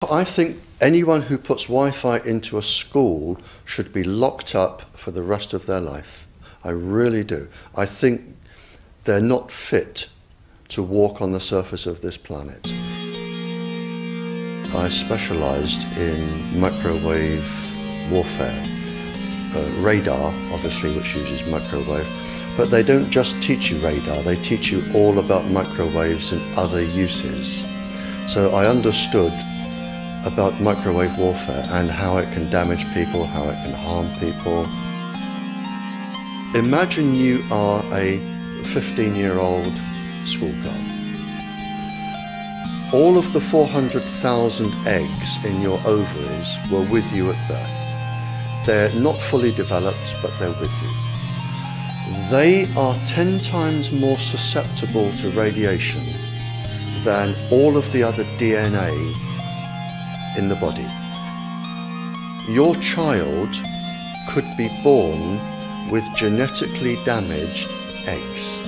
I think anyone who puts Wi-Fi into a school should be locked up for the rest of their life. I really do. I think they're not fit to walk on the surface of this planet. I specialised in microwave warfare. Radar, obviously, which uses microwave, but they don't just teach you radar, they teach you all about microwaves and other uses. So I understood about microwave warfare and how it can damage people, how it can harm people. Imagine you are a 15-year-old schoolgirl. All of the 400,000 eggs in your ovaries were with you at birth. They're not fully developed, but they're with you. They are 10 times more susceptible to radiation than all of the other DNA in the body. Your child could be born with genetically damaged eggs.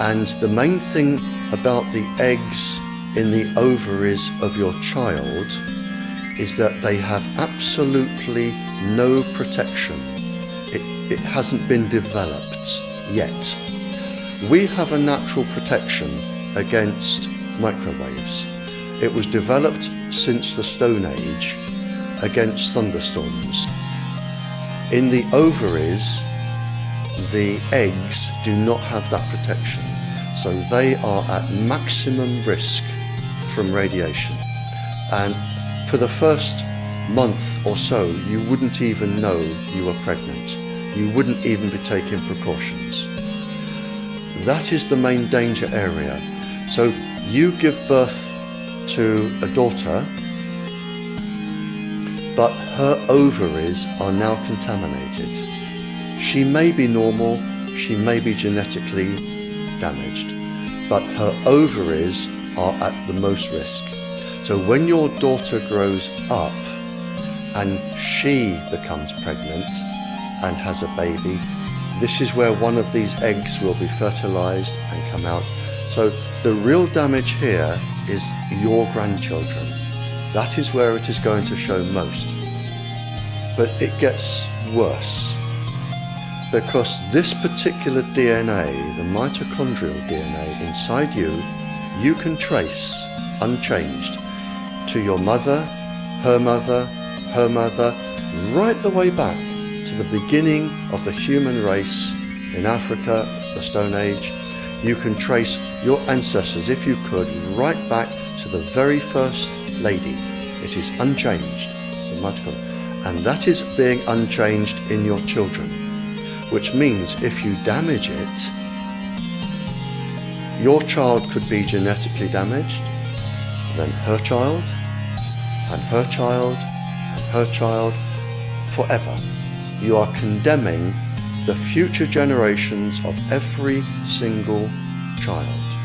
And the main thing about the eggs in the ovaries of your child is that they have absolutely no protection. It hasn't been developed yet. We have a natural protection against microwaves. It was developed since the Stone Age against thunderstorms. In the ovaries, the eggs do not have that protection, so they are at maximum risk from radiation. And for the first month or so, you wouldn't even know you were pregnant. You wouldn't even be taking precautions. That is the main danger area. So you give birth to a daughter, but her ovaries are now contaminated. She may be normal, she may be genetically damaged, but her ovaries are at the most risk. So when your daughter grows up and she becomes pregnant and has a baby, this is where one of these eggs will be fertilized and come out. So the real damage here is your grandchildren. That is where it is going to show most. But it gets worse, because this particular DNA, the mitochondrial DNA inside you, you can trace unchanged to your mother, her mother, her mother, right the way back to the beginning of the human race in Africa, the Stone Age. You can trace your ancestors, if you could, right back to the very first lady. It is unchanged, the mitochondria. And that is being unchanged in your children, which means if you damage it, your child could be genetically damaged, then her child, and her child, and her child, forever. You are condemning the future generations of every single child.